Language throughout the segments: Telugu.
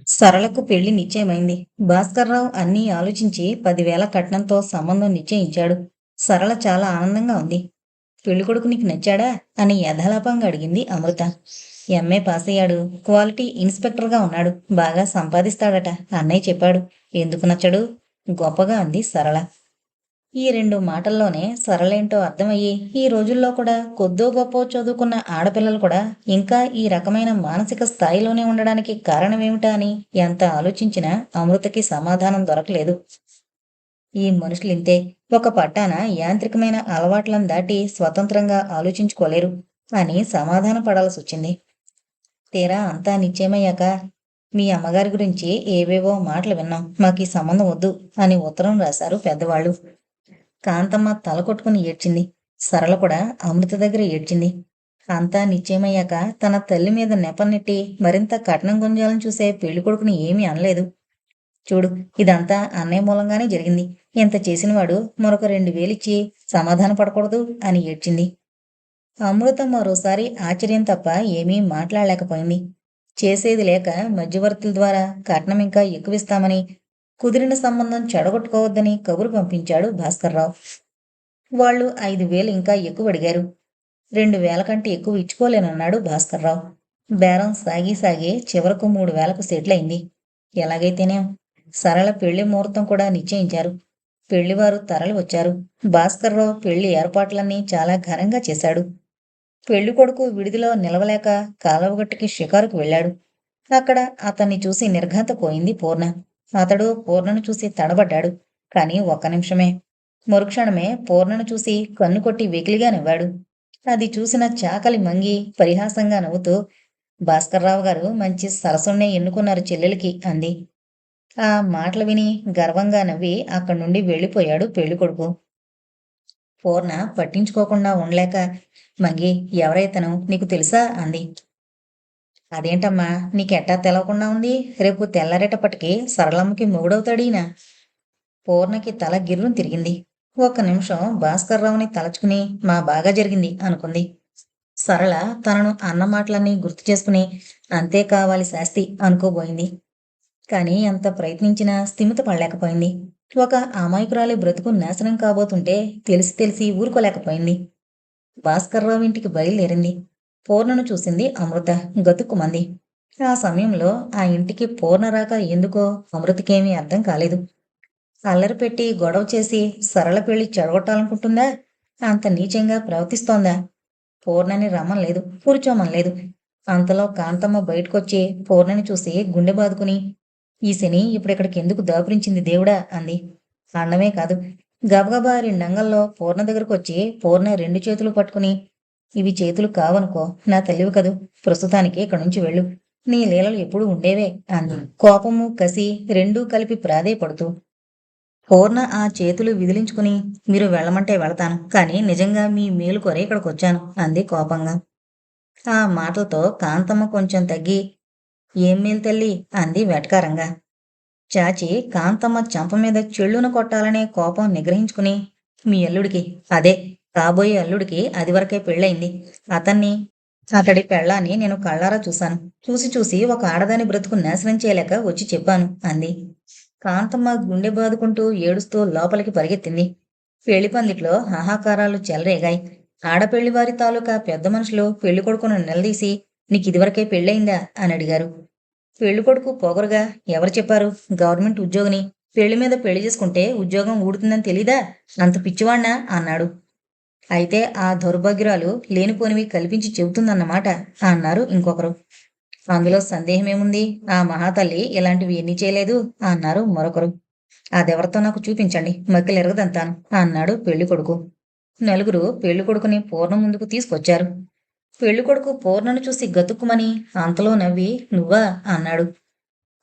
సరళకు పెళ్లి నిశ్చయమైంది. భాస్కర్రావు అన్నీ ఆలోచించి 10,000 కట్నంతో సంబంధం నిశ్చయించాడు. సరళ చాలా ఆనందంగా ఉంది. పెళ్ళికొడుకు నీకు నచ్చాడా అని యథాలాపంగా అడిగింది అమృత. ఎంఏ పాస్ అయ్యాడు. క్వాలిటీ ఇన్స్పెక్టర్గా ఉన్నాడు. బాగా సంపాదిస్తాడట అన్నయ్య చెప్పాడు. ఎందుకు నచ్చడు? గొప్పగా అంది సరళ. ఈ 2 మాటల్లోనే సరళేంటో అర్థమయ్యి ఈ రోజుల్లో కూడా కొద్దో గొప్పో చదువుకున్న ఆడపిల్లలు కూడా ఇంకా ఈ రకమైన మానసిక స్థాయిలోనే ఉండడానికి కారణమేమిటా అని ఎంత ఆలోచించినా అమృతకి సమాధానం దొరకలేదు. ఈ మనుషులింతే. ఒక పట్టాన యాంత్రికమైన అలవాట్లను దాటి స్వతంత్రంగా ఆలోచించుకోలేరు అని సమాధాన పడాల్సొచ్చింది. తీరా అంతా నిశ్చయమయ్యాక మీ అమ్మగారి గురించి ఏవేవో మాటలు విన్నాం. మాకీ సంబంధం వద్దు అని ఉత్తరం రాశారు పెద్దవాళ్ళు. కాంతమ్మ తల కొట్టుకుని ఏడ్చింది. సరళ కూడా అమృత దగ్గర ఏడ్చింది. అంతా నిశ్చయమయ్యాక తన తల్లి మీద నెపన్నెట్టి మరింత కట్నం గుంజాలని చూసే పెళ్లికొడుకుని ఏమీ అనలేదు. చూడు, ఇదంతా అన్నయ్య మూలంగానే జరిగింది. ఇంత చేసినవాడు మరొక 2,000 ఇచ్చి సమాధాన పడకూడదు అని ఏడ్చింది. అమృత మరోసారి ఆశ్చర్యం తప్ప ఏమీ మాట్లాడలేకపోయింది. చేసేది లేక మధ్యవర్తుల ద్వారా కట్నం ఇంకా ఎక్కువిస్తామని, కుదిరిన సంబంధం చెడగొట్టుకోవద్దని కబురు పంపించాడు భాస్కర్రావు. వాళ్ళు 5,000 ఇంకా ఎక్కువ అడిగారు. 2,000 కంటే ఎక్కువ ఇచ్చుకోలేనన్నాడు భాస్కర్రావు. బేరం సాగి సాగి చివరకు 3,000కు సెటిలైంది. ఎలాగైతేనేం సరళ పెళ్లి ముహూర్తం కూడా నిశ్చయించారు. పెళ్లివారు తరలి వచ్చారు. భాస్కర్రావు పెళ్లి ఏర్పాట్లన్నీ చాలా ఘనంగా చేశాడు. పెళ్లికొడుకు విడిదిలో నిలవలేక కాలువగట్టుకి షికారుకు వెళ్ళాడు. అక్కడ అతన్ని చూసి నిర్ఘాంతపోయింది పూర్ణ. అతడు పూర్ణను చూసి తడబడ్డాడు. కాని ఒక్క నిమిషమే. మరుక్షణమే పూర్ణను చూసి కన్ను కొట్టి వెకిలిగా నవ్వాడు. అది చూసిన చాకలి మంగి పరిహాసంగా నవ్వుతూ, భాస్కర్రావు గారు మంచి సరసున్నే ఎన్నుకున్నారు చెల్లెలికి అంది. ఆ మాటలు విని గర్వంగా నవ్వి అక్కడి నుండి వెళ్ళిపోయాడు పెళ్లికొడుకు. పూర్ణ పట్టించుకోకుండా ఉండలేక, మంగి, ఎవరైతను నీకు తెలుసా అంది. అదేంటమ్మా, నీకెట్టా తెలవకుండా ఉంది? రేపు తెల్లారేటప్పటికి సరళమ్మకి మొగుడవుతాడీయన. పూర్ణకి తల గిర్రున తిరిగింది. ఒక్క నిమిషం భాస్కర్రావుని తలచుకుని మా బాగా జరిగింది అనుకుంది. సరళ తనను అన్న మాటలన్నీ గుర్తు చేసుకుని అంతే కావాలి శాస్తి అనుకోబోయింది. కాని ఎంత ప్రయత్నించినా స్థిమిత పడలేకపోయింది. ఒక అమాయకురాలి బ్రతుకు నాశనం కాబోతుంటే తెలిసి తెలిసి ఊరుకోలేకపోయింది. భాస్కర్రావు ఇంటికి బయలుదేరింది. పూర్ణను చూసింది అమృత. గతుక్కుమంది. ఆ సమయంలో ఆ ఇంటికి పూర్ణ రాక ఎందుకో అమృతకేమీ అర్థం కాలేదు. అల్లరి పెట్టి గొడవ చేసి సరళ పెళ్లి చెడగొట్టాలనుకుంటుందా? అంత నీచంగా ప్రవర్తిస్తోందా? పూర్ణని రమ్మనలేదు, కూర్చోమనలేదు. అంతలో కాంతమ్మ బయటకొచ్చి పూర్ణని చూసి గుండె బాదుకుని, ఈ శని ఇప్పుడిక్కడికి ఎందుకు దాపురించింది దేవుడా అంది. అన్నమే కాదు, గబగబా 2 అంగల్లో పూర్ణ దగ్గరకొచ్చి పూర్ణ 2 చేతులు పట్టుకుని, ఇవి చేతులు కావనుకో, నా తల్లివి కదూ, ప్రస్తుతానికి ఇక్కడి నుంచి వెళ్ళు. నీ లీలలు ఎప్పుడూ ఉండేవే అంది. కోపము కసి రెండూ కలిపి ప్రాధేయపడుతూ. పూర్ణ ఆ చేతులు విదిలించుకుని, మీరు వెళ్ళమంటే వెళతాను, కానీ నిజంగా మీ మేలు కొరే ఇక్కడికొచ్చాను అంది కోపంగా. ఆ మాటలతో కాంతమ్మ కొంచెం తగ్గి, ఏం మేలు తల్లి అంది వెటకారంగా. చాచి కాంతమ్మ చెంప మీద చెళ్ళున కొట్టాలనే కోపం నిగ్రహించుకుని, మీ అల్లుడికి, అదే కాబోయే అల్లుడికి అదివరకే పెళ్ళయింది. అతన్ని, అతడి పెళ్ళాన్ని నేను కళ్ళారా చూశాను. చూసి చూసి ఒక ఆడదాని బ్రతుకు నాశనం చేయలేక వచ్చి చెప్పాను అంది. కాంతమ్మ గుండె బాదుకుంటూ ఏడుస్తూ లోపలికి పరిగెత్తింది. పెళ్లి పందిట్లో హాహాకారాలు చెలరేగాయి. ఆడపెళ్లివారి తాలూకా పెద్ద మనుషులు పెళ్లికొడుకును నిలదీసి, నీకిదివరకే పెళ్ళయిందా అని అడిగారు. పెళ్లికొడుకు పొగరుగా, ఎవరు చెప్పారు? గవర్నమెంట్ ఉద్యోగిని. పెళ్లి మీద పెళ్లి చేసుకుంటే ఉద్యోగం ఊడుతుందని తెలీదా? అంత పిచ్చివాణ్ణా అన్నాడు. అయితే ఆ దౌర్భాగ్యురాలు లేనిపోనివి కల్పించి చెబుతుందన్నమాట అన్నారు ఇంకొకరు. అందులో సందేహమేముంది? ఆ మహాతల్లి ఇలాంటివి ఎన్ని చేయలేదు అన్నారు మరొకరు. అదెవరితో నాకు చూపించండి, మక్కిలెరగదంతాను అన్నాడు పెళ్లికొడుకు. నలుగురు పెళ్లికొడుకుని పూర్ణ ముందుకు తీసుకొచ్చారు. పెళ్లికొడుకు పూర్ణను చూసి గతుక్కుమని అంతలో నవ్వి, నువ్వా అన్నాడు.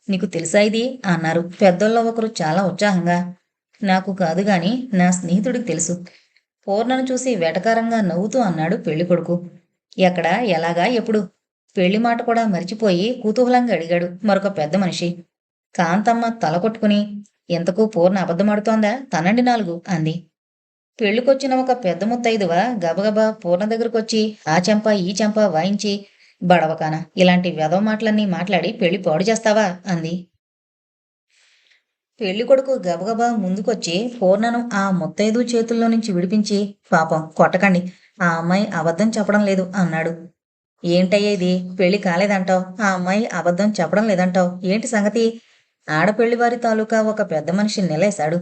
నీకు తెలుసా ఇది అన్నారు పెద్దోళ్ళ ఒకరు చాలా ఉత్సాహంగా. నాకు కాదు గాని నా స్నేహితుడికి తెలుసు. పూర్ణను చూసి వెటకారంగా నవ్వుతూ అన్నాడు పెళ్లికొడుకు. ఎక్కడ, ఎలాగా, ఎప్పుడు? పెళ్లి మాట కూడా మరిచిపోయి కుతూహలంగా అడిగాడు మరొక పెద్ద మనిషి. కాంతమ్మ తల కొట్టుకుని, ఎంతకు పూర్ణ అబద్ధమాడుతోందా? తనండి 4 అంది. పెళ్లికొచ్చిన ఒక పెద్ద ముత్తైదువ గబగబా పూర్ణ దగ్గరకొచ్చి ఆ చెంప ఈ చెంప వాయించి, బడవకాన ఇలాంటి వెధవ మాటలన్నీ మాట్లాడి పెళ్లి పాడు చేస్తావా అంది. పెళ్లి కొడుకు గబగబా ముందుకొచ్చి పూర్ణను ఆ ముత్తైదు చేతుల్లో నుంచి విడిపించి, పాపం కొట్టకండి, ఆ అమ్మాయి అబద్ధం చెప్పడం లేదు అన్నాడు. ఏంటయ్యా ఇది, పెళ్లి కాలేదంటావ్, ఆ అమ్మాయి అబద్ధం చెప్పడం లేదంటావ్, ఏంటి సంగతి? ఆడపెళ్లివారి తాలూకా ఒక పెద్ద మనిషి నిలేశాడు.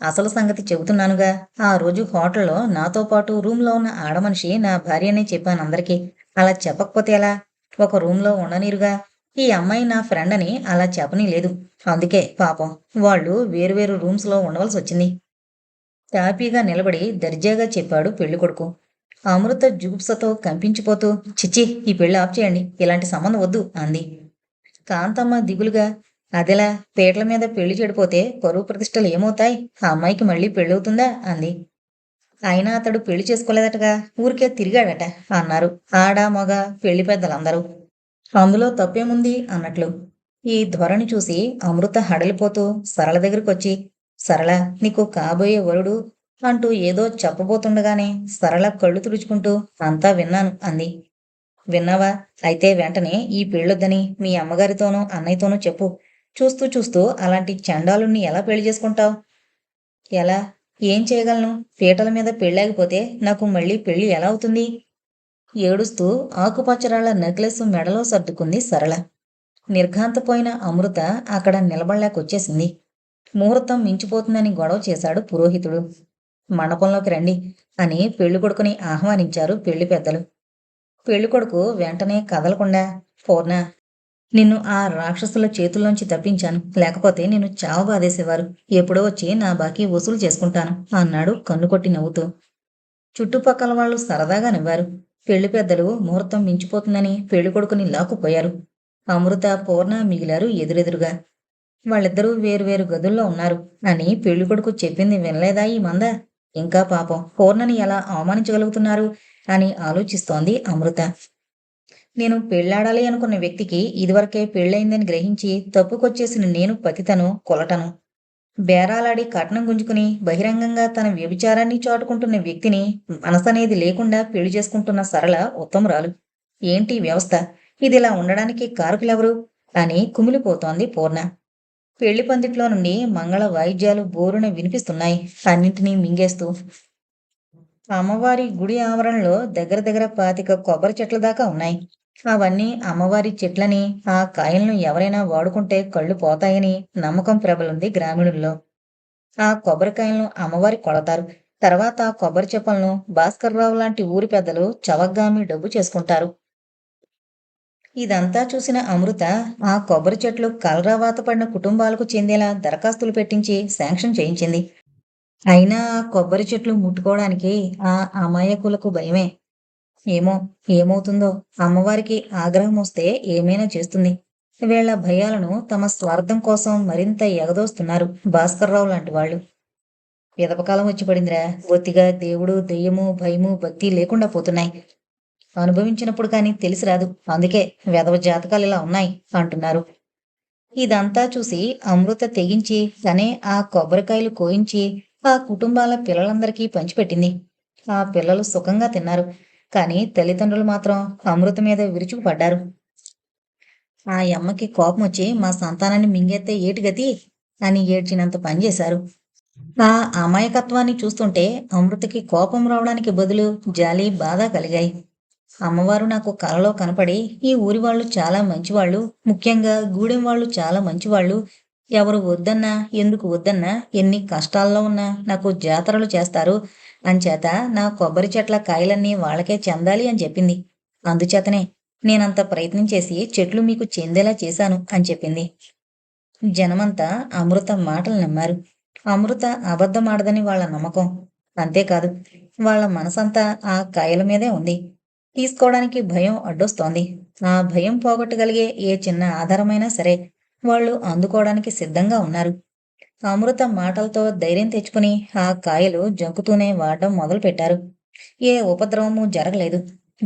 అసలు సంగతి చెబుతున్నానుగా. ఆ రోజు హోటల్లో నాతో పాటు రూంలో ఉన్న ఆడమనిషి నా భార్యనే చెప్పాను అందరికీ. అలా చెప్పకపోతే ఎలా? ఒక రూంలో ఉండనీరుగా. ఈ అమ్మాయి నా ఫ్రెండ్ అని అలా చెప్పనీ లేదు. అందుకే పాపం వాళ్ళు వేరువేరు రూమ్స్లో ఉండవలసి వచ్చింది. తాపీగా నిలబడి దర్జాగా చెప్పాడు పెళ్ళికొడుకు. అమృత జుగుప్సతో కంపించిపోతూ, చిచ్చి, ఈ పెళ్లి ఆఫ్ చేయండి, ఇలాంటి సంబంధం వద్దు అంది. కాంతమ్మ దిగులుగా, అదెలా, పీటల మీద పెళ్లి చెడిపోతే పరువు ప్రతిష్టలు ఏమవుతాయి, ఆ అమ్మాయికి మళ్ళీ పెళ్ళవుతుందా అంది. అయినా అతడు పెళ్లి చేసుకోలేదటగా, ఊరికే తిరిగాడట అన్నారు ఆడ మగ పెళ్లి పెద్దలందరూ. అందులో తప్పేముంది అన్నట్లు. ఈ ధోరణి చూసి అమృత హడలిపోతూ సరళ దగ్గరకొచ్చి, సరళ, నీకు కాబోయే వరుడు అంటూ ఏదో చెప్పబోతుండగానే సరళ కళ్ళు తుడుచుకుంటూ, అంతా విన్నాను అంది. విన్నావా? అయితే వెంటనే ఈ పెళ్ళొద్దని మీ అమ్మగారితోనూ అన్నయ్యతోనూ చెప్పు. చూస్తూ చూస్తూ అలాంటి చండాలుణ్ణి ఎలా పెళ్లి చేసుకుంటావ్? ఎలా? ఏం చేయగలను? పీటల మీద పెళ్ళాగిపోతే నాకు మళ్ళీ పెళ్లి ఎలా అవుతుంది? ఏడుస్తూ ఆకుపచ్చరాళ్ల నెక్లెస్ మెడలో సర్దుకుంది సరళ. నిర్ఘాంతపోయిన అమృత అక్కడ నిలబడలేకొచ్చేసింది. ముహూర్తం మించిపోతుందని గొడవ చేశాడు పురోహితుడు. మండపంలోకి రండి అని పెళ్ళికొడుకుని ఆహ్వానించారు పెళ్లి పెద్దలు. పెళ్ళికొడుకు వెంటనే కదలకుండా, పూర్ణ, నిన్ను ఆ రాక్షసుల చేతుల్లోంచి తప్పించాను, లేకపోతే నిన్ను చావబాదేసేవారు. ఎప్పుడో వచ్చి నా బాకీ వసూలు చేసుకుంటాను అన్నాడు కన్నుకొట్టి నవ్వుతూ. చుట్టుపక్కల వాళ్ళు సరదాగా నవ్వారు. పెళ్లి పెద్దలు ముహూర్తం మించిపోతుందని పెళ్ళికొడుకుని లాక్కుపోయారు. అమృత, పూర్ణ మిగిలారు ఎదురెదురుగా. వాళ్ళిద్దరూ వేరువేరు గదుల్లో ఉన్నారు అని పెళ్ళికొడుకు చెప్పింది వినలేదా ఈ మంద? ఇంకా పాపం పూర్ణని ఎలా అవమానించగలుగుతున్నారు అని ఆలోచిస్తోంది అమృత. నేను పెళ్ళాడాలి అనుకున్న వ్యక్తికి ఇదివరకే పెళ్ళయిందని గ్రహించి తప్పుకొచ్చేసిన నేను పతితను, కులటను. బేరాలాడి కట్నం గుంజుకుని బహిరంగంగా తన వ్యభిచారాన్ని చాటుకుంటున్న వ్యక్తిని మనసనేది లేకుండా పెళ్లి చేసుకుంటున్న సరళ ఉత్తమురాలు. ఏంటి వ్యవస్థ? ఇదిలా ఉండడానికి కారకులెవరు అని కుమిలిపోతోంది పూర్ణ. పెళ్లి పందిట్లో నుండి మంగళ వాయిద్యాలు బోరున వినిపిస్తున్నాయి, అన్నింటినీ మింగేస్తూ. అమ్మవారి గుడి ఆవరణలో దగ్గర దగ్గర 25 కొబ్బరి చెట్ల దాకా ఉన్నాయి. అవన్నీ అమ్మవారి చెట్లని, ఆ కాయలను ఎవరైనా వాడుకుంటే కళ్ళు పోతాయని నమ్మకం ప్రబలుంది గ్రామీణుల్లో. ఆ కొబ్బరికాయలను అమ్మవారికి కొడతారు. తర్వాత ఆ కొబ్బరి చెప్పలను భాస్కర్రావు లాంటి ఊరి పెద్దలు చవగ్గామి డబ్బు చేసుకుంటారు. ఇదంతా చూసిన అమృత ఆ కొబ్బరి చెట్లు కలరావాత పడిన కుటుంబాలకు చెందేలా దరఖాస్తులు పెట్టించి శాంక్షన్ చేయించింది. అయినా ఆ కొబ్బరి చెట్లు ముట్టుకోవడానికి ఆ అమాయకులకు భయమే. ఏమో, ఏమవుతుందో, అమ్మవారికి ఆగ్రహం వస్తే ఏమైనా చేస్తుంది. వీళ్ళ భయాలను తమ స్వార్థం కోసం మరింత ఎగదోస్తున్నారు భాస్కర్రావు లాంటి వాళ్ళు. విదపకాలం వచ్చి పడిందిరా, బొత్తిగా దేవుడు, దెయ్యము, భయము, భక్తి లేకుండా పోతున్నాయి. అనుభవించినప్పుడు కానీ తెలిసి రాదు, అందుకే వెధవ జాతకాలు ఇలా ఉన్నాయి అంటున్నారు. ఇదంతా చూసి అమృత తెగించి తనే ఆ కొబ్బరికాయలు కోయించి ఆ కుటుంబాల పిల్లలందరికీ పంచిపెట్టింది. ఆ పిల్లలు సుఖంగా తిన్నారు. కానీ తల్లిదండ్రులు మాత్రం అమృత మీద విరుచుకుపడ్డారు. ఆ యమ్మకి కోపమొచ్చి మా సంతానాన్ని మింగేస్తే ఏటి గతి అని ఏడ్చినంత పనిచేశారు. ఆ అమాయకత్వాన్ని చూస్తుంటే అమృతకి కోపం రావడానికి బదులు జాలి, బాధ కలిగాయి. అమ్మవారు నాకు కలలో కనపడి, ఈ ఊరి వాళ్ళు చాలా మంచివాళ్ళు, ముఖ్యంగా గూడెం వాళ్ళు చాలా మంచివాళ్ళు, ఎవరు వద్దన్నా, ఎందుకు వద్దన్నా, ఎన్ని కష్టాల్లో ఉన్నా నాకు జాతరలు చేస్తారు, అంచేత నా కొబ్బరి చెట్ల కాయలన్నీ వాళ్ళకే చెందాలి అని చెప్పింది. అందుచేతనే నేనంత ప్రయత్నం చేసి చెట్లు మీకు చెందేలా చేశాను అని చెప్పింది. జనమంతా అమృత మాటలు నమ్మారు. అమృత అబద్ధమాడదని వాళ్ళ నమ్మకం. అంతేకాదు, వాళ్ళ మనసంతా ఆ కాయల మీదే ఉంది. తీసుకోవడానికి భయం అడ్డొస్తోంది. ఆ భయం పోగొట్టగలిగే ఏ చిన్న ఆధారమైనా సరే వాళ్ళు అందుకోవడానికి సిద్ధంగా ఉన్నారు. అమృత మాటలతో ధైర్యం తెచ్చుకుని ఆ కాయలు జంకుతూనే వాడడం మొదలుపెట్టారు. ఏ ఉపద్రవమూ జరగలేదు.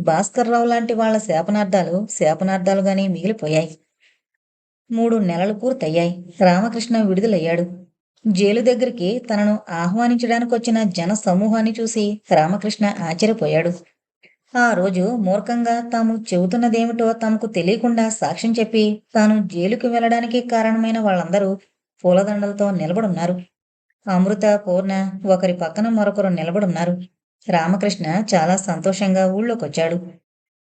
భాస్కర్రావు లాంటి వాళ్ళ శాపనార్థాలు శాపనార్థాలుగానే మిగిలిపోయాయి. 3 నెలలు పూర్తయ్యాయి. రామకృష్ణ విడుదలయ్యాడు. జైలు దగ్గరికి తనను ఆహ్వానించడానికొచ్చిన జన సమూహాన్ని చూసి రామకృష్ణ ఆశ్చర్యపోయాడు. ఆ రోజు మూర్ఖంగా తాము చెబుతున్నదేమిటో తమకు తెలియకుండా సాక్ష్యం చెప్పి తాను జైలుకు వెళ్ళడానికి కారణమైన వాళ్ళందరూ పూలదండలతో నిలబడున్నారు. అమృత, పూర్ణ ఒకరి పక్కన మరొకరు నిలబడున్నారు. రామకృష్ణ చాలా సంతోషంగా ఊళ్ళోకొచ్చాడు.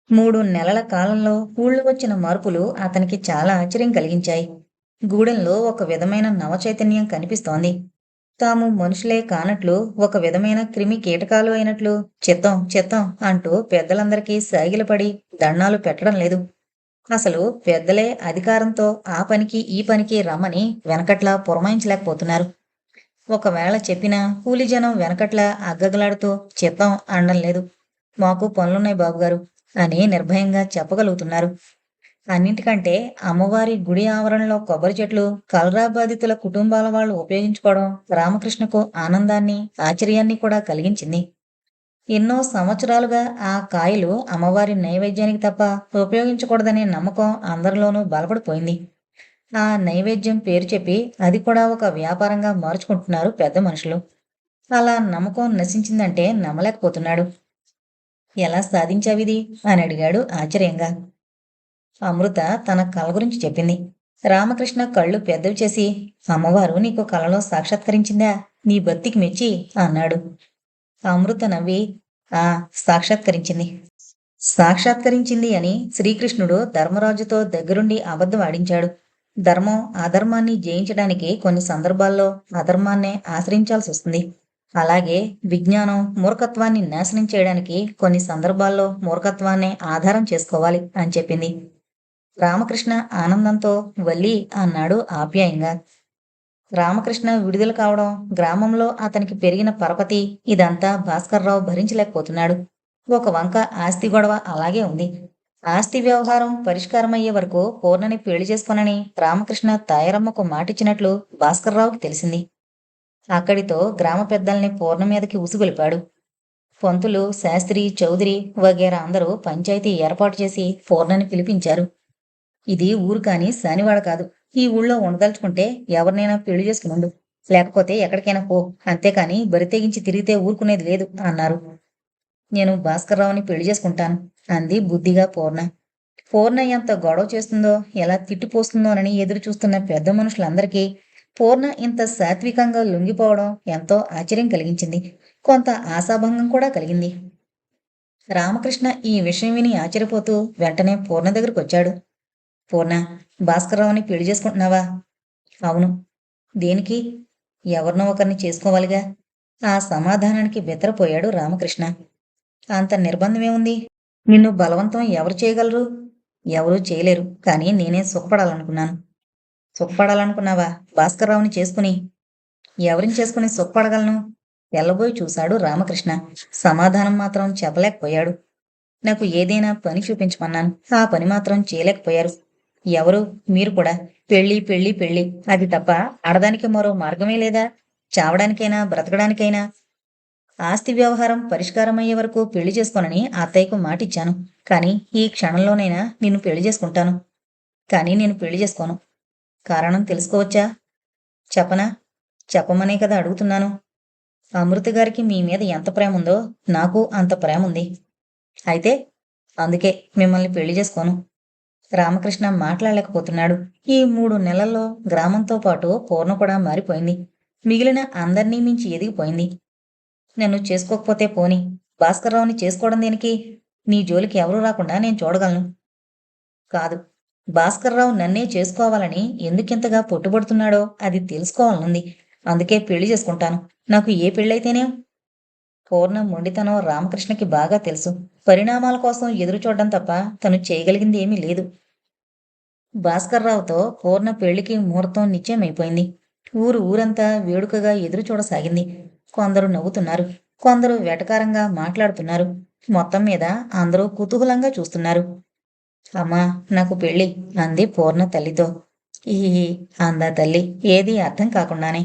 3 నెలల కాలంలో ఊళ్ళో వచ్చిన మార్పులు అతనికి చాలా ఆశ్చర్యం కలిగించాయి. గూడెంలో ఒక విధమైన నవచైతన్యం కనిపిస్తోంది. తాము మనుషులే కానట్లు, ఒక విధమైన క్రిమి కీటకాలు అయినట్లు చిత్తం చిత్తం అంటూ పెద్దలందరికీ సాగిలపడి దండాలు పెట్టడం లేదు. అసలు పెద్దలే అధికారంతో ఆ పనికి ఈ పనికి రమ్మని వెనకట్లా పురమాయించలేకపోతున్నారు. ఒకవేళ చెప్పినా కూలి జనం వెనకట్లా అగ్గగలాడుతూ చిత్తం అనడం లేదు. మాకు పనులున్నాయి బాబుగారు అని నిర్భయంగా చెప్పగలుగుతున్నారు. అన్నింటికంటే అమ్మవారి గుడి ఆవరణలో కొబ్బరి చెట్లు కలరా బాధితుల కుటుంబాల వాళ్ళు ఉపయోగించుకోవడం రామకృష్ణకు ఆనందాన్ని, ఆశ్చర్యాన్ని కూడా కలిగించింది. ఎన్నో సంవత్సరాలుగా ఆ కాయలు అమ్మవారి నైవేద్యానికి తప్ప ఉపయోగించకూడదనే నమ్మకం అందరిలోనూ బలపడిపోయింది. ఆ నైవేద్యం పేరు చెప్పి అది కూడా ఒక వ్యాపారంగా మార్చుకుంటున్నారు పెద్ద మనుషులు. అలా నమ్మకం నశించిందంటే నమ్మలేకపోతున్నాడు. ఎలా సాధించావిది అని అడిగాడు ఆశ్చర్యంగా. అమృత తన కల గురించి చెప్పింది. రామకృష్ణ కళ్ళు పెద్దవి చేసి, అమ్మవారు నీకు కలలో సాక్షాత్కరించిందా? నీ భక్తికి మెచ్చి అన్నాడు. అమృత నవ్వి, ఆ సాక్షాత్కరించింది. సాక్షాత్కరించింది అని శ్రీకృష్ణుడు ధర్మరాజుతో దగ్గరుండి అబద్ధం ఆడించాడు. ధర్మం అధర్మాన్ని జయించడానికి కొన్ని సందర్భాల్లో అధర్మాన్నే ఆశ్రయించాల్సి వస్తుంది. అలాగే విజ్ఞానం మూర్ఖత్వాన్ని నాశనం చేయడానికి కొన్ని సందర్భాల్లో మూర్ఖత్వాన్నే ఆధారం చేసుకోవాలి అని చెప్పింది. రామకృష్ణ ఆనందంతో వల్లి అన్నాడు ఆప్యాయంగా. రామకృష్ణ విడుదల కావడం, గ్రామంలో అతనికి పెరిగిన పరపతి ఇదంతా భాస్కర్రావు భరించలేకపోతున్నాడు. ఒక వంక ఆస్తి గొడవ అలాగే ఉంది. ఆస్తి వ్యవహారం పరిష్కారమయ్యే వరకు పూర్ణని పెళ్లి చేసుకోనని రామకృష్ణ తాయారమ్మకు మాటిచ్చినట్లు భాస్కర్రావుకి తెలిసింది. అక్కడితో గ్రామ పెద్దల్ని పూర్ణ మీదకి ఉసుగొలిపాడు. పంతులు, శాస్త్రి, చౌదరి వగేరా అందరూ పంచాయతీ ఏర్పాటు చేసి పూర్ణని పిలిపించారు. ఇది ఊరు కాని సానివాడ కాదు. ఈ ఊళ్ళో ఉండదలుచుకుంటే ఎవరినైనా పెళ్లి చేసుకునుండు. లేకపోతే ఎక్కడికైనా పో. అంతేకాని బరితెగించి తిరిగితే ఊరుకునేది లేదు అన్నారు. నేను భాస్కర్రావుని పెళ్లి చేసుకుంటాను అంది బుద్ధిగా పూర్ణ. పూర్ణ ఎంత గొడవ చేస్తుందో, ఎలా తిట్టిపోస్తుందోనని ఎదురు చూస్తున్న పెద్ద మనుషులందరికీ పూర్ణ ఇంత సాత్వికంగా లొంగిపోవడం ఎంతో ఆశ్చర్యం కలిగించింది. కొంత ఆశాభంగం కూడా కలిగింది. రామకృష్ణ ఈ విషయం విని ఆశ్చర్యపోతూ వెంటనే పూర్ణ దగ్గరకు వచ్చాడు. పూర్ణ, భాస్కర్రావుని పెళ్లి చేసుకుంటున్నావా? అవును. దేనికి? ఎవరినో ఒకరిని చేసుకోవాలిగా. ఆ సమాధానానికి బెత్తరపోయాడు రామకృష్ణ. అంత నిర్బంధమేముంది? నిన్ను బలవంతం ఎవరు చేయగలరు? ఎవరూ చేయలేరు. కానీ నేనే సుఖపడాలనుకున్నాను. సుఖపడాలనుకున్నావా? భాస్కర్రావుని చేసుకుని. ఎవరిని చేసుకుని సుఖపడగలను? తెల్లబోయి చూశాడు రామకృష్ణ. సమాధానం మాత్రం చెప్పలేకపోయాడు. నాకు ఏదైనా పని చూపించమన్నాను. ఆ పని మాత్రం చేయలేకపోయారు. ఎవరు? మీరు కూడా. పెళ్ళి పెళ్ళి పెళ్ళి, అది తప్ప ఆడదానికి మరో మార్గమే లేదా? చావడానికైనా బ్రతకడానికైనా. ఆస్తి వ్యవహారం పరిష్కారమయ్యే వరకు పెళ్లి చేసుకోనని అత్తయ్యకు మాటిచ్చాను. కానీ ఈ క్షణంలోనైనా నిన్ను పెళ్లి చేసుకుంటాను. కానీ నేను పెళ్లి చేసుకోను. కారణం తెలుసుకోవచ్చా? చెప్పనా? చెప్పమనే కదా అడుగుతున్నాను. అమృత గారికి మీ మీద ఎంత ప్రేమ ఉందో నాకు అంత ప్రేమ ఉంది. అయితే అందుకే మిమ్మల్ని పెళ్లి చేసుకోను. రామకృష్ణ మాట్లాడలేకపోతున్నాడు. ఈ 3 నెలల్లో గ్రామంతో పాటు పూర్ణ కూడా మారిపోయింది. మిగిలిన అందర్నీ మించి ఎదిగిపోయింది. నన్ను చేసుకోకపోతే పోని. భాస్కర్రావుని చేసుకోవడం దేనికి? నీ జోలికి ఎవరూ రాకుండా నేను చూడగలను. కాదు. భాస్కర్రావు నన్నే చేసుకోవాలని ఎందుకింతగా పట్టుబడుతున్నాడో అది తెలుసుకోవాలనుంది. అందుకే పెళ్లి చేసుకుంటాను. నాకు ఏ పెళ్ళైతేనేం? పూర్ణ మొండితనం రామకృష్ణకి బాగా తెలుసు. పరిణామాల కోసం ఎదురు చూడడం తప్ప తను చేయగలిగింది ఏమీ లేదు. భాస్కర్రావుతో పూర్ణ పెళ్లికి ముహూర్తం నిశ్చయమైపోయింది. ఊరంతా వేడుకగా ఎదురు చూడసాగింది. కొందరు నవ్వుతున్నారు. కొందరు వెటకారంగా మాట్లాడుతున్నారు. మొత్తం మీద అందరూ కుతూహలంగా చూస్తున్నారు. అమ్మా, నాకు పెళ్ళి అంది పూర్ణ తల్లితో. ఈ అందా తల్లి ఏదీ అర్థం కాకుండానే.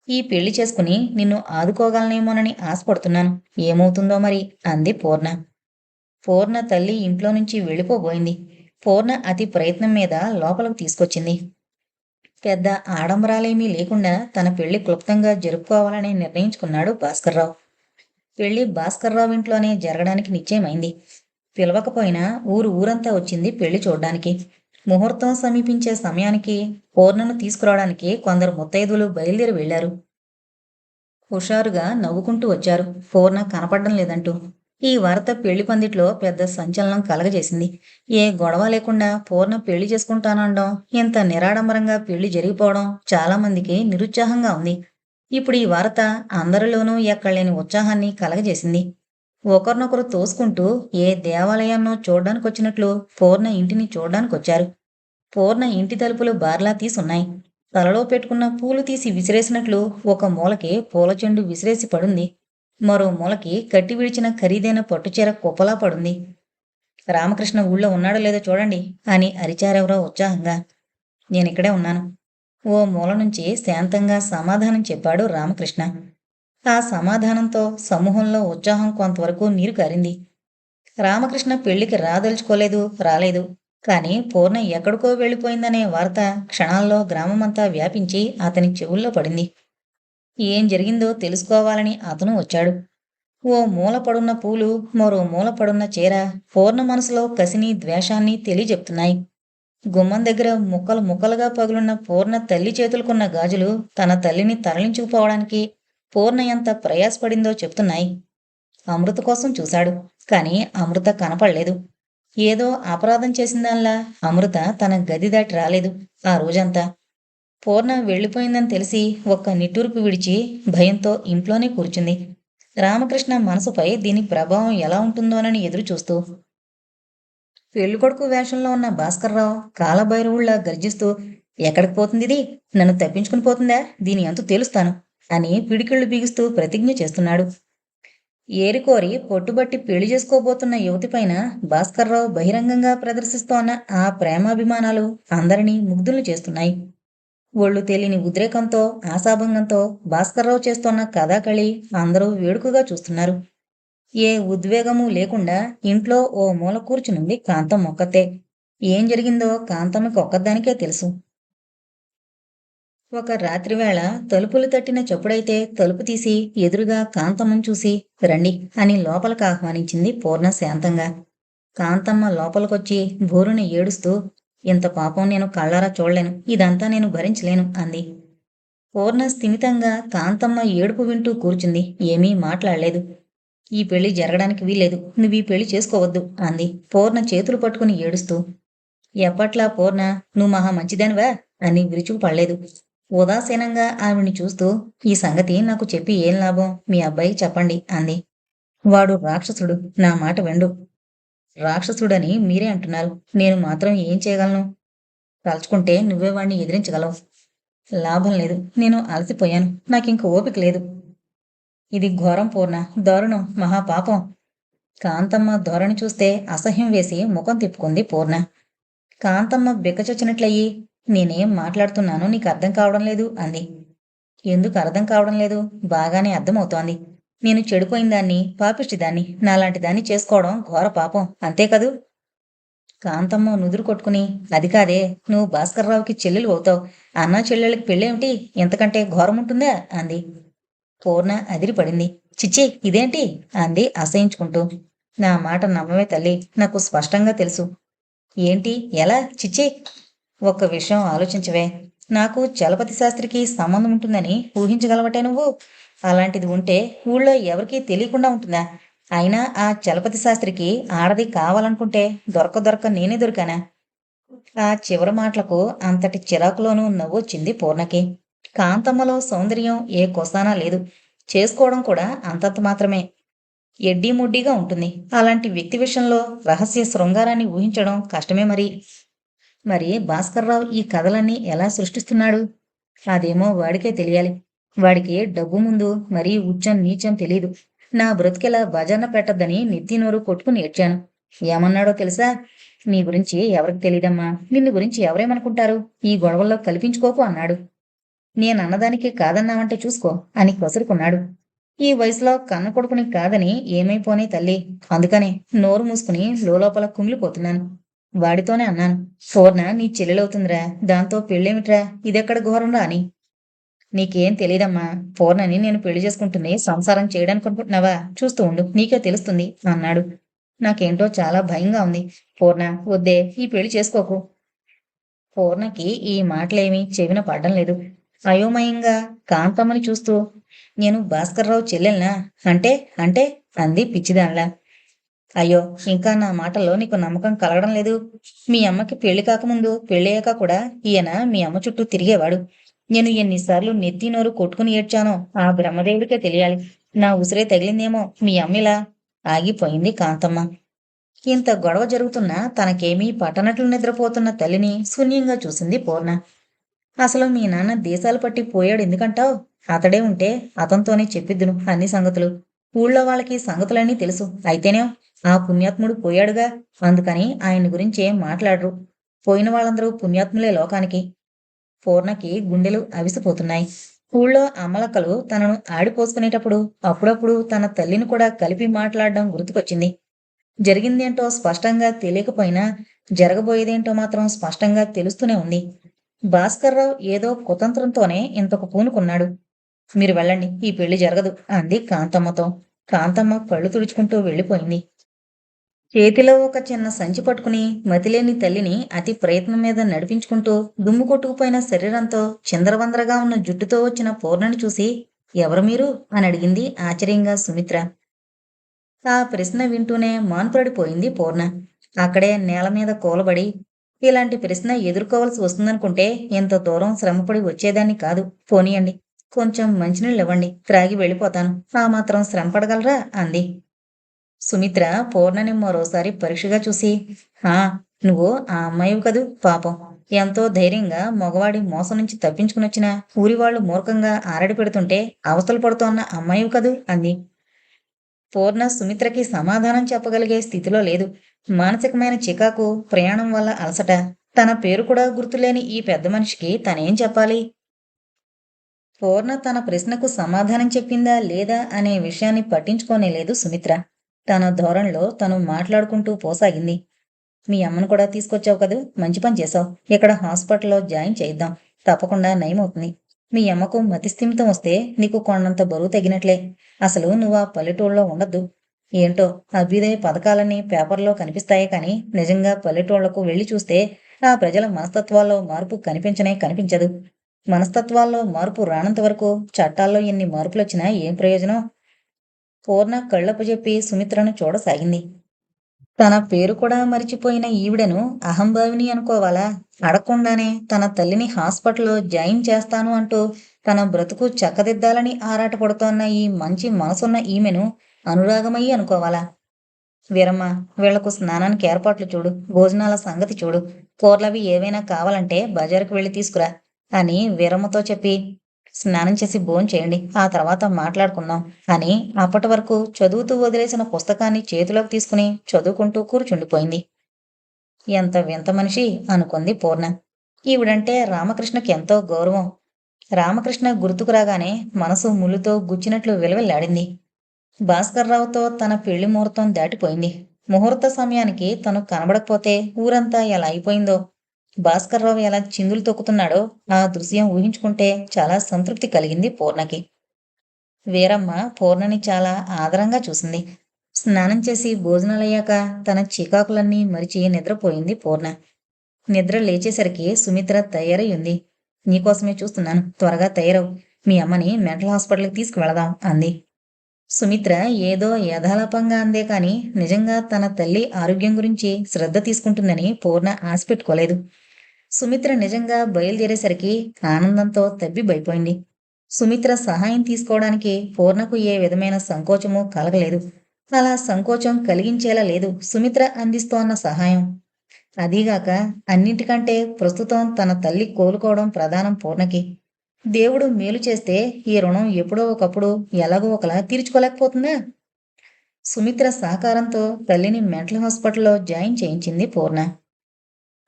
ఈ పెళ్లి చేసుకుని నిన్ను ఆదుకోగలనేమోనని ఆశపడుతున్నాను. ఏమవుతుందో మరి అంది పూర్ణ. పూర్ణ తల్లి ఇంట్లో నుంచి వెళ్ళిపోబోయింది. పూర్ణ అతి ప్రయత్నం మీద లోపలకు తీసుకొచ్చింది. పెద్ద ఆడంబరాలేమీ లేకుండా తన పెళ్లి క్లుప్తంగా జరుపుకోవాలని నిర్ణయించుకున్నాడు భాస్కర్రావు. పెళ్లి భాస్కర్రావు ఇంట్లోనే జరగడానికి నిశ్చయమైంది. పిలవకపోయినా ఊరంతా వచ్చింది పెళ్లి చూడ్డానికి. ముహూర్తం సమీపించే సమయానికి పూర్ణను తీసుకురావడానికి కొందరు ముత్తైదువులు బయలుదేరి వెళ్లారు. హుషారుగా నవ్వుకుంటూ వచ్చారు, పూర్ణ కనపడ్డం లేదంటూ. ఈ వార్త పెళ్లి పందిట్లో పెద్ద సంచలనం కలగజేసింది. ఏ గొడవ లేకుండా పూర్ణ పెళ్లి చేసుకుంటానడం, ఇంత నిరాడంబరంగా పెళ్లి జరిగిపోవడం చాలా మందికి నిరుత్సాహంగా ఉంది. ఇప్పుడు ఈ వార్త అందరిలోనూ ఎక్కడలేని ఉత్సాహాన్ని కలగజేసింది. ఒకరినొకరు తోసుకుంటూ ఏ దేవాలయాన్నో చూడ్డానికొచ్చినట్లు పూర్ణ ఇంటిని చూడ్డానికొచ్చారు. పూర్ణ ఇంటి తలుపులు బార్లా తీసున్నాయి. తలలో పెట్టుకున్న పూలు తీసి విసిరేసినట్లు ఒక మూలకి పూల చెండు విసిరేసి పడుంది. మరో మూలకి కట్టి విడిచిన ఖరీదైన పట్టుచీర కుప్పలా పడుంది. రామకృష్ణ ఊళ్ళో ఉన్నాడో లేదో చూడండి అని అరిచారెవరో ఉత్సాహంగా. నేనిక్కడే ఉన్నాను. ఓ మూల నుంచి శాంతంగా సమాధానం చెప్పాడు రామకృష్ణ. ఆ సమాధానంతో సమూహంలో ఉత్సాహం కొంతవరకు నీరు కారింది. రామకృష్ణ పెళ్లికి రాదలుచుకోలేదు, రాలేదు. కాని పూర్ణ ఎక్కడికో వెళ్ళిపోయిందనే వార్త క్షణాల్లో గ్రామమంతా వ్యాపించి అతని చెవుల్లో పడింది. ఏం జరిగిందో తెలుసుకోవాలని అతను వచ్చాడు. ఓ మూల పడున్న పూలు, మరో మూల పడున్న చీర పూర్ణ మనసులో కసిని, ద్వేషాన్ని తెలియజెప్తున్నాయి. గుమ్మం దగ్గర ముక్కలు ముక్కలుగా పగులున్న పూర్ణ తల్లి చేతులకున్న గాజులు తన తల్లిని తరలించుకుపోవడానికి పూర్ణ ఎంత ప్రయాసపడిందో చెప్తున్నాయి. అమృత కోసం చూశాడు, కాని అమృత కనపడలేదు. ఏదో అపరాధం చేసిందాన్లా అమృత తన గది దాటి రాలేదు ఆ రోజంతా. పూర్ణ వెళ్ళిపోయిందని తెలిసి ఒక్క నిట్టూర్పు విడిచి భయంతో ఇంట్లోనే కూర్చుంది. రామకృష్ణ మనసుపై దీని ప్రభావం ఎలా ఉంటుందోనని ఎదురుచూస్తూ. పెళ్ళికొడుకు వేషంలో ఉన్న భాస్కర్రావు కాలభైరవుళ్లా గర్జిస్తూ, ఎక్కడికి పోతుందిది? నన్ను తప్పించుకుని పోతుందా? దీని అంతు తేలుస్తాను అని పిడికిళ్లు బిగిస్తూ ప్రతిజ్ఞ చేస్తున్నాడు. ఏరికోరి పొట్టుబట్టి పెళ్లి చేసుకోబోతున్న యువతిపైన భాస్కర్రావు బహిరంగంగా ప్రదర్శిస్తోన్న ఆ ప్రేమాభిమానాలు అందరినీ ముగ్ధులు చేస్తున్నాయి. ఒళ్ళు తేలిని ఉద్రేకంతో, ఆశాభంగంతో భాస్కర్రావు చేస్తోన్న కథాకళి అందరూ వేడుకగా చూస్తున్నారు. ఏ ఉద్వేగమూ లేకుండా ఇంట్లో ఓ మూల కూర్చునుంది కాంతం ఒక్కతే. ఏం జరిగిందో కాంతమ్మకి ఒక్కదానికే తెలుసు. ఒక రాత్రివేళ తలుపులు తట్టిన చప్పుడైతే తలుపు తీసి ఎదురుగా కాంతమ్మను చూసి రండి అని లోపలికి ఆహ్వానించింది పూర్ణ శాంతంగా. కాంతమ్మ లోపలికొచ్చి భోరుని ఏడుస్తూ, ఇంత పాపం నేను కళ్ళారా చూడలేను, ఇదంతా నేను భరించలేను అంది. పూర్ణ స్థిమితంగా కాంతమ్మ ఏడుపు వింటూ కూర్చుంది. ఏమీ మాట్లాడలేదు. ఈ పెళ్లి జరగడానికి వీల్లేదు, నువ్వీ పెళ్లి చేసుకోవద్దు అంది పూర్ణ చేతులు పట్టుకుని ఏడుస్తూ. ఎప్పట్లా పూర్ణ, నువ్వు మహా మంచిదానివా అని విరుచుకుపడలేదు. ఉదాసీనంగా ఆవిడ్ని చూస్తూ, ఈ సంగతి నాకు చెప్పి ఏం లాభం, మీ అబ్బాయి చెప్పండి అంది. వాడు రాక్షసుడు, నా మాట వెండు. రాక్షసుడని మీరే అంటున్నారు, నేను మాత్రం ఏం చేయగలను? తలుచుకుంటే నువ్వే వాణ్ణి ఎదిరించగలవు. లాభం లేదు, నేను అలసిపోయాను, నాకింక ఓపిక లేదు. ఇది ఘోరం పూర్ణ, దారుణం, మహాపాపం. కాంతమ్మ ధోరణి చూస్తే అసహ్యం వేసి ముఖం తిప్పుకుంది పూర్ణ. కాంతమ్మ బిక్కచొచ్చినట్లయి, నేనేం మాట్లాడుతున్నానో నీకు అర్థం కావడం లేదు అంది. ఎందుకు అర్థం కావడం లేదు? బాగానే అర్థమవుతోంది. నేను చెడిపోయిందాన్ని, పాపిష్టిదాన్ని, నాలాంటి దాన్ని చేసుకోవడం ఘోర పాపం, అంతే కదూ? కాంతమ్మ నుదురు కొట్టుకుని, అది కాదే, నువ్వు భాస్కర్రావుకి చెల్లెలు అవుతావు, అన్నా చెల్లెళ్ళకి పెళ్ళేమిటి, ఎంతకంటే ఘోరముంటుందా అంది. పూర్ణ అదిరిపడింది. చిచ్చి, ఇదేంటి అంది అసహించుకుంటూ. నా మాట నమ్మవే తల్లి, నాకు స్పష్టంగా తెలుసు. ఏంటి, ఎలా? చిచ్చి, ఒక్క విషయం ఆలోచించవే. నాకు చలపతి శాస్త్రికి సంబంధం ఉంటుందని ఊహించగలవటే నువ్వు? అలాంటిది ఉంటే ఊళ్ళో ఎవరికీ తెలియకుండా ఉంటుందా? అయినా ఆ చలపతి శాస్త్రికి ఆడది కావాలనుకుంటే దొరక నేనే దొరికానా? ఆ చివరి మాటలకు అంతటి చిరాకులోనూ నవ్వొచ్చింది పూర్ణకి. కాంతమ్మలో సౌందర్యం ఏ కొసానా లేదు, చేసుకోవడం కూడా అంతంత మాత్రమే. ఎడ్డీ ముడ్డీగా ఉంటుంది. అలాంటి వ్యక్తి విషయంలో రహస్య శృంగారాన్ని ఊహించడం కష్టమే మరి. మరి భాస్కర్రావు ఈ కథలన్నీ ఎలా సృష్టిస్తున్నాడు? అదేమో వాడికే తెలియాలి. వాడికి డబ్బు ముందు మరీ ఉచ్చం నీచం తెలీదు. నా బ్రతికెలా బజార్న పెట్టద్దని నెత్తి నోరు కొట్టుకుని ఏడ్చాను. ఏమన్నాడో తెలుసా? నీ గురించి ఎవరికి తెలీదమ్మా, నిన్ను గురించి ఎవరేమనుకుంటారు, ఈ గొడవల్లో కల్పించుకోకు అన్నాడు. నేనన్నదానికి కాదన్నావంటే చూసుకో అని కొసరుకున్నాడు. ఈ వయసులో కన్న కొడుకుని కాదని ఏమైపోనే తల్లి, అందుకనే నోరు మూసుకుని లోలోపల కుమిలిపోతున్నాను. వాడితోనే అన్నాను, పూర్ణ నీ చెల్లెలవుతుందిరా, దాంతో పెళ్ళేమిట్రా, ఇదెక్కడ ఘోరంరా అని. నీకేం తెలీదమ్మా. పూర్ణని నేను పెళ్లి చేసుకుంటుంది సంసారం చేయడానికనుకుంటున్నావా? చూస్తూ ఉండు. నీకే తెలుస్తుంది అన్నాడు. నాకేంటో చాలా భయంగా ఉంది. పూర్ణ, వద్దే, ఈ పెళ్లి చేసుకోకు. పూర్ణకి ఈ మాటలేమీ చెవిన పడ్డం లేదు. అయోమయంగా కాంతమ్మని చూస్తూ, నేను భాస్కర్రావు చెల్లెల్నా? అంటే అంటే అంది పిచ్చిదానిలా. అయ్యో! ఇంకా నా మాటల్లో నీకు నమ్మకం కలగడం లేదు. మీ అమ్మకి పెళ్లి కాకముందు, పెళ్ళయ్యాక కూడా ఈయన మీ అమ్మ చుట్టూ తిరిగేవాడు. నేను ఎన్నిసార్లు నెత్తి నోరు కొట్టుకుని ఏడ్చానో ఆ బ్రహ్మదేవుడికే తెలియాలి. నా ఉసిరే తగిలిందేమో మీ అమ్మిలా. ఆగిపోయింది కాంతమ్మ. ఇంత గొడవ జరుగుతున్నా తనకేమీ పట్టనట్లు నిద్రపోతున్న తల్లిని శూన్యంగా చూసింది పూర్ణ. అసలు మీ నాన్న దేశాలు పట్టి పోయాడు ఎందుకంటావ్? అతడే ఉంటే అతనితోనే చెప్పిద్దును అన్ని సంగతులు. ఊళ్ళో వాళ్ళకి సంగతులన్నీ తెలుసు. అయితేనేం, ఆ పుణ్యాత్ముడు పోయాడుగా, అందుకని ఆయన గురించి ఏం మాట్లాడరు. పోయిన వాళ్ళందరూ పుణ్యాత్ములే లోకానికి. పూర్ణకి గుండెలు అవిసిపోతున్నాయి. ఊళ్ళో అమ్మలక్కలు తనను ఆడిపోసుకునేటప్పుడు అప్పుడప్పుడు తన తల్లిని కూడా కలిపి మాట్లాడడం గుర్తుకొచ్చింది. జరిగిందేంటో స్పష్టంగా తెలియకపోయినా జరగబోయేదేంటో మాత్రం స్పష్టంగా తెలుస్తూనే ఉంది. భాస్కర్రావు ఏదో కుతంత్రంతోనే ఇంతకు పూనుకున్నాడు. మీరు వెళ్ళండి, ఈ పెళ్లి జరగదు అంది కాంతమ్మతో. కాంతమ్మ కళ్ళు తుడుచుకుంటూ వెళ్ళిపోయింది. చేతిలో ఒక చిన్న సంచి పట్టుకుని మతిలేని తల్లిని అతి ప్రయత్నం మీద నడిపించుకుంటూ దుమ్ము కొట్టుకుపోయిన శరీరంతో చిందరవందరగా ఉన్న జుట్టుతో వచ్చిన పూర్ణని చూసి, ఎవరు మీరు అని అడిగింది ఆశ్చర్యంగా సుమిత్ర. ఆ ప్రశ్న వింటూనే మాన్పడిపోయింది పూర్ణ. అక్కడే నేల మీద కూలబడి, ఇలాంటి ప్రశ్న ఎదుర్కోవాల్సి వస్తుందనుకుంటే ఇంత దూరం శ్రమపడి వచ్చేదాన్ని కాదు. పోనీయండి, కొంచెం మంచినీళ్ళు ఇవ్వండి, త్రాగి వెళ్ళిపోతాను. ఆ మాత్రం శ్రమ పడగలరా అంది. సుమిత్ర పూర్ణని మరోసారి పరీక్షగా చూసి, హా, నువ్వు ఆ అమ్మాయివి కదూ, పాపం. ఎంతో ధైర్యంగా మగవాడి మోసం నుంచి తప్పించుకునొచ్చిన ఊరివాళ్లు మూర్ఖంగా ఆరడి పెడుతుంటే అవస్థలు పడుతోన్న అమ్మాయివి కదూ అంది. పూర్ణ సుమిత్రకి సమాధానం చెప్పగలిగే స్థితిలో లేదు. మానసికమైన చికాకు, ప్రయాణం వల్ల అలసట, తన పేరు కూడా గుర్తులేని ఈ పెద్ద మనిషికి తనేం చెప్పాలి? పూర్ణ తన ప్రశ్నకు సమాధానం చెప్పిందా లేదా అనే విషయాన్ని పట్టించుకోనేలేదు సుమిత్ర. తన ధోరణిలో తను మాట్లాడుకుంటూ పోసాగింది. మీ అమ్మను కూడా తీసుకొచ్చావు కదూ, మంచి పని చేశావు. ఇక్కడ హాస్పిటల్లో జాయిన్ చేయిద్దాం. తప్పకుండా నయమవుతుంది. మీ అమ్మకు మతిస్థిమితం వస్తే నీకు కొండంత బరువు తగినట్లే. అసలు నువ్వు ఆ పల్లెటూళ్ళలో ఉండద్దు. ఏంటో, అభ్యుదయ పథకాలన్నీ పేపర్లో కనిపిస్తాయే కాని నిజంగా పల్లెటూళ్లకు వెళ్ళి చూస్తే ఆ ప్రజల మనస్తత్వాల్లో మార్పు కనిపించనే కనిపించదు. మనస్తత్వాల్లో మార్పు రానంత వరకు చట్టాల్లో ఎన్ని మార్పులొచ్చినా ఏం ప్రయోజనం? పూర్ణ కళ్ళప్పు చెప్పి సుమిత్రను చూడసాగింది. తన పేరు కూడా మరిచిపోయిన ఈవిడను అహంభావిని అనుకోవాలా? అడగకుండానే తన తల్లిని హాస్పిటల్లో జాయిన్ చేస్తాను అంటూ తన బ్రతుకు చక్కదిద్దాలని ఆరాటపడుతోన్న ఈ మంచి మనసున్న ఈమెను అనురాగమయ్యి అనుకోవాలా? వీరమ్మ, వీళ్లకు స్నానానికి ఏర్పాట్లు చూడు, భోజనాల సంగతి చూడు. కూరలవి ఏవైనా కావాలంటే బజారుకు వెళ్ళి తీసుకురా అని వీరమ్మతో చెప్పి, స్నానం చేసి భోంచేయండి, ఆ తర్వాత మాట్లాడుకుందాం అని అప్పటి వరకు చదువుతూ వదిలేసిన పుస్తకాన్ని చేతిలోకి తీసుకుని చదువుకుంటూ కూర్చుండిపోయింది. ఎంత వింత మనిషి అనుకుంది పూర్ణ. ఈవిడంటే రామకృష్ణకి ఎంతో గౌరవం. రామకృష్ణ గుర్తుకు రాగానే మనసు ముళ్ళుతో గుచ్చినట్లు విలవిల్లాడింది. భాస్కర్రావుతో తన పెళ్లి ముహూర్తం దాటిపోయింది. ముహూర్త సమయానికి తను కనబడకపోతే ఊరంతా ఎలా అయిపోయిందో, భాస్కర్రావు ఎలా చిందులు తొక్కుతున్నాడో ఆ దృశ్యం ఊహించుకుంటే చాలా సంతృప్తి కలిగింది పూర్ణకి. వీరమ్మ పూర్ణని చాలా ఆదరంగా చూసింది. స్నానం చేసి భోజనాలయ్యాక తన చికాకులన్నీ మరిచి నిద్రపోయింది పూర్ణ. నిద్ర లేచేసరికి సుమిత్ర తయారై ఉంది. నీకోసమే చూస్తున్నాను, త్వరగా తయారవు. మీ అమ్మని మెంటల్ హాస్పిటల్కి తీసుకువెళదాం అంది. సుమిత్ర ఏదో యథాలాపంగా అందే కాని నిజంగా తన తల్లి ఆరోగ్యం గురించి శ్రద్ధ తీసుకుంటుందని పూర్ణ ఆశ పెట్టుకోలేదు. సుమిత్ర నిజంగా బయలుదేరేసరికి ఆనందంతో తబ్బిబ్బైపోయింది. సుమిత్ర సహాయం తీసుకోవడానికి పూర్ణకు ఏ విధమైన సంకోచమూ కలగలేదు. అలా సంకోచం కలిగించేలా లేదు సుమిత్ర అందిస్తోన్న సహాయం. అదీగాక అన్నింటికంటే ప్రస్తుతం తన తల్లి కోలుకోవడం ప్రధానం పూర్ణకి. దేవుడు మేలు చేస్తే ఈ రుణం ఎప్పుడో ఒకప్పుడు ఎలాగో ఒకలా తీర్చుకోలేకపోతుందా? సుమిత్ర సహకారంతో తల్లిని మెంటల్ హాస్పిటల్లో జాయిన్ చేయించింది పూర్ణ.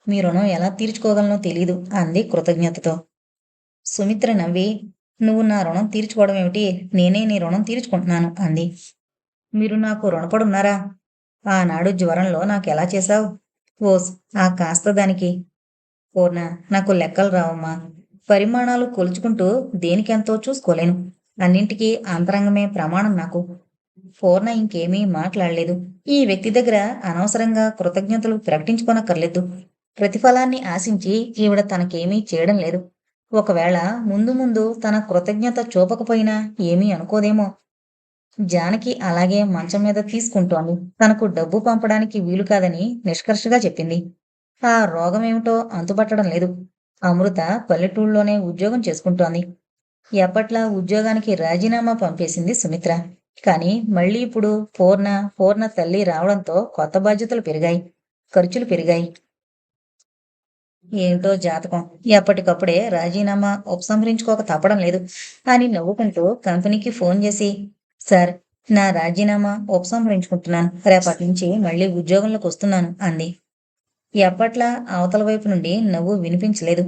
మీ రుణం ఎలా తీర్చుకోగలనో తెలీదు అంది కృతజ్ఞతతో. సుమిత్ర నవ్వి, నువ్వు నా రుణం తీర్చుకోవడం ఏమిటి, నేనే నీ రుణం తీర్చుకుంటున్నాను అంది. మీరు నాకు రుణపడున్నారా? ఆనాడు జ్వరంలో నాకెలా చేశావు? ఓస్, ఆ కాస్త దానికి. పూర్ణ, నాకు లెక్కలు రావమ్మా. పరిమాణాలు కొలుచుకుంటూ దేనికెంతో చూసుకోలేను. అన్నింటికీ అంతరంగమే ప్రమాణం నాకు. పూర్ణ ఇంకేమీ మాట్లాడలేదు. ఈ వ్యక్తి దగ్గర అనవసరంగా కృతజ్ఞతలు ప్రకటించుకోనక్కర్లేదు. ప్రతిఫలాన్ని ఆశించి ఈవిడ తనకేమీ చేయడం లేదు. ఒకవేళ ముందు ముందు తన కృతజ్ఞత చూపకపోయినా ఏమీ అనుకోదేమో. జానకి అలాగే మంచం మీద తీసుకుంటోంది. తనకు డబ్బు పంపడానికి వీలు కాదని నిష్కర్షగా చెప్పింది. ఆ రోగమేమిటో అంతుపట్టడం లేదు. అమృత పల్లెటూళ్ళలోనే ఉద్యోగం చేసుకుంటోంది. ఎప్పట్లా ఉద్యోగానికి రాజీనామా పంపేసింది సుమిత్ర. కానీ మళ్ళీ ఇప్పుడు పూర్ణ తల్లి రావడంతో కొత్త బాధ్యతలు పెరిగాయి. ఖర్చులు పెరిగాయి. ఏంటో జాతకం. ఎప్పటికప్పుడే రాజీనామా ఉపసంహరించుకోక తప్పడం లేదు అని నవ్వుకుంటూ కంపెనీకి ఫోన్ చేసి, సార్, నా రాజీనామా ఉపసంహరించుకుంటున్నాను. రేపటి నుంచి మళ్ళీ ఉద్యోగంలోకి వస్తున్నాను అంది. ఎప్పట్లా అవతల వైపు నుండి నవ్వు వినిపించలేదు.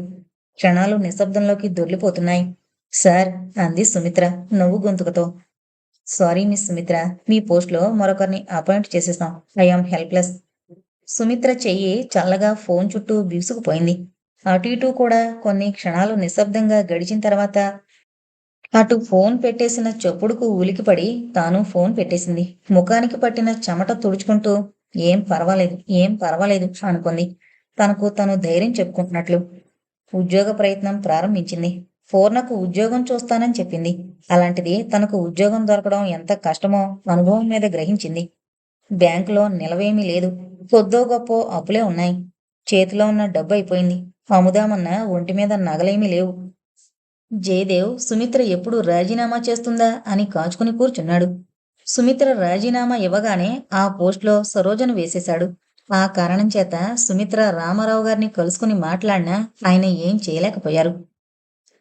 క్షణాలు నిశ్శబ్దంలోకి దొర్లిపోతున్నాయి. సార్ అంది సుమిత్ర నవ్వు గొంతుకతో. సారీ మిస్ సుమిత్ర, మీ పోస్ట్లో మరొకరిని అపాయింట్ చేసేసాం. I am helpless. సుమిత్ర చెయ్యి చల్లగా ఫోన్ చుట్టూ బిగుసుకుపోయింది. అటు ఇటూ కూడా కొన్ని క్షణాలు నిశ్శబ్దంగా గడిచిన తర్వాత అటు ఫోన్ పెట్టేసిన చప్పుడుకు ఉలికిపడి తాను ఫోన్ పెట్టేసింది. ముఖానికి పట్టిన చెమట తుడుచుకుంటూ ఏం పర్వాలేదు అనుకుంది. తనకు తను ధైర్యం చెప్పుకుంటున్నట్లు. ఉద్యోగ ప్రయత్నం ప్రారంభించింది. పూర్ణకు ఉద్యోగం చూస్తానని చెప్పింది. అలాంటిది తనకు ఉద్యోగం దొరకడం ఎంత కష్టమో అనుభవం మీద గ్రహించింది. బ్యాంకులో నిలవేమీ లేదు. కొద్దో గొప్పో అప్పులే ఉన్నాయి. చేతిలో ఉన్న డబ్బు అయిపోయింది. అమ్ముదామన్న ఒంటి మీద నగలేమీ లేవు. జయదేవ్ సుమిత్ర ఎప్పుడు రాజీనామా చేస్తుందా అని కాచుకుని కూర్చున్నాడు. సుమిత్ర రాజీనామా ఇవ్వగానే ఆ పోస్టులో సరోజను వేసేశాడు. ఆ కారణం చేత సుమిత్ర రామారావు గారిని కలుసుకుని మాట్లాడినా ఆయన ఏం చేయలేకపోయారు.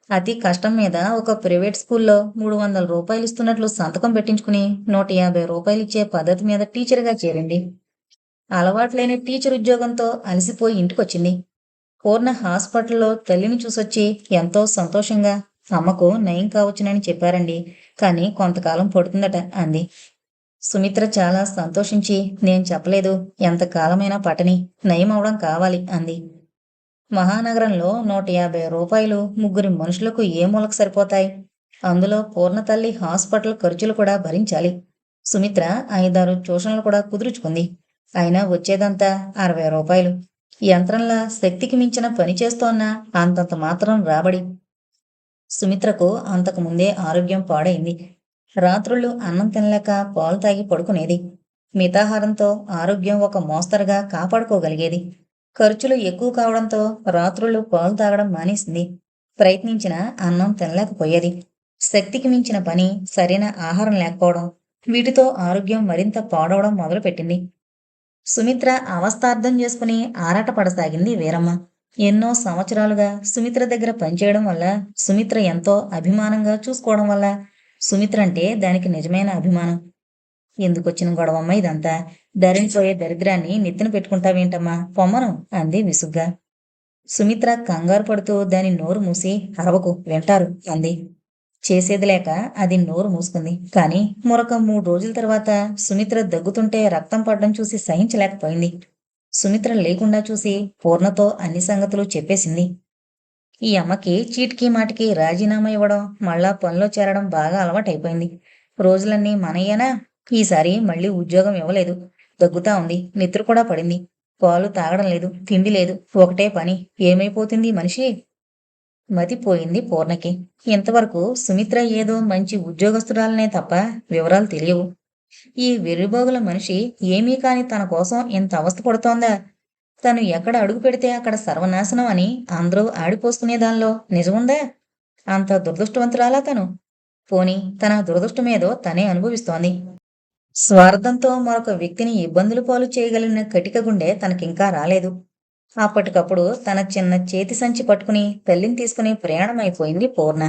అతి కష్టం మీద ఒక ప్రైవేట్ స్కూల్లో 300 రూపాయలు ఇస్తున్నట్లు సంతకం పెట్టించుకుని 150 రూపాయలు ఇచ్చే పద్ధతి మీద టీచర్గా చేరింది. అలవాట్లేని టీచర్ ఉద్యోగంతో అలసిపోయి ఇంటికొచ్చింది. పూర్ణ హాస్పిటల్లో తల్లిని చూసొచ్చి ఎంతో సంతోషంగా అమ్మకు నయం కావచ్చునని చెప్పారండి, కానీ కొంతకాలం పడుతుందట అంది. సుమిత్ర చాలా సంతోషించి, నేను చెప్పలేదు, ఎంతకాలమైనా పటని, నయం అవడం కావాలి అంది. మహానగరంలో 150 రూపాయలు ముగ్గురి మనుషులకు ఏ మూలకు సరిపోతాయి? అందులో పూర్ణతల్లి హాస్పిటల్ ఖర్చులు కూడా భరించాలి. సుమిత్ర 5-6 ట్యూషన్లు కూడా కుదుర్చుకుంది. అయినా వచ్చేదంతా 60 రూపాయలు. యంత్రంలా శక్తికి మించిన పని చేస్తోన్నా అంతంత మాత్రం రాబడి. సుమిత్రకు అంతకు ముందే ఆరోగ్యం పాడైంది. రాత్రుళ్ళు అన్నం తినలేక పాలు తాగి పడుకునేది. మితాహారంతో ఆరోగ్యం ఒక మోస్తరుగా కాపాడుకోగలిగేది. ఖర్చులు ఎక్కువ కావడంతో రాత్రుళ్ళు పాలు తాగడం మానేసింది. ప్రయత్నించినా అన్నం తినలేకపోయేది. శక్తికి మించిన పని, సరైన ఆహారం లేకపోవడం, వీటితో ఆరోగ్యం మరింత పాడవడం మొదలుపెట్టింది. సుమిత్ర అవస్థార్థం చేసుకుని ఆరాటపడసాగింది వీరమ్మ. ఎన్నో సంవత్సరాలుగా సుమిత్ర దగ్గర పనిచేయడం వల్ల, సుమిత్ర ఎంతో అభిమానంగా చూసుకోవడం వల్ల సుమిత్ర అంటే దానికి నిజమైన అభిమానం. ఎందుకొచ్చిన గొడవమ్మ ఇదంతా? ధరించిపోయే దరిద్రాన్ని నెత్తిన పెట్టుకుంటావేంటమ్మా, పొమ్మను అంది విసుగ్గా. సుమిత్ర కంగారు పడుతూ దాని నోరు మూసి, అరవకు, వింటారు అంది. చేసేది లేక అది నోరు మూసుకుంది. కానీ మరొక 3 రోజుల తర్వాత సుమిత్ర దగ్గుతుంటే రక్తం పడడం చూసి సహించలేకపోయింది. సుమిత్ర లేకుండా చూసి పూర్ణతో అన్ని సంగతులు చెప్పేసింది. ఈ అమ్మకి చీటికి మాటికి రాజీనామా ఇవ్వడం, మళ్ళా పనిలో చేరడం బాగా అలవాటైపోయింది. రోజులన్నీ మనయ్యేనా? ఈసారి మళ్ళీ ఉద్యోగం ఇవ్వలేదు. దగ్గుతా ఉంది. నిద్ర కూడా పడింది. పాలు తాగడం లేదు. తిండి లేదు. ఒకటే పని. ఏమైపోతుంది ఈ మనిషి? మతిపోయింది పూర్ణకి. ఇంతవరకు సుమిత్ర ఏదో మంచి ఉద్యోగస్తురాలనే తప్ప వివరాలు తెలియవు. ఈ వెర్రిబోగుల మనిషి ఏమీ కాని తన కోసం ఇంత అవస్థ పడుతోందా? తను ఎక్కడ అడుగు పెడితే అక్కడ సర్వనాశనం అని అందరూ ఆడిపోసుకునే దానిలో నిజముందా? అంత దురదృష్టవంతురాలా తను? పోనీ తన దురదృష్టమేదో తనే అనుభవిస్తోంది. స్వార్థంతో మరొక వ్యక్తిని ఇబ్బందులు పాలు చేయగలిగిన కటిక గుండె తనకింకా రాలేదు. అప్పటికప్పుడు తన చిన్న చేతి సంచి పట్టుకుని తల్లిని తీసుకుని ప్రయాణమైపోయింది పూర్ణ.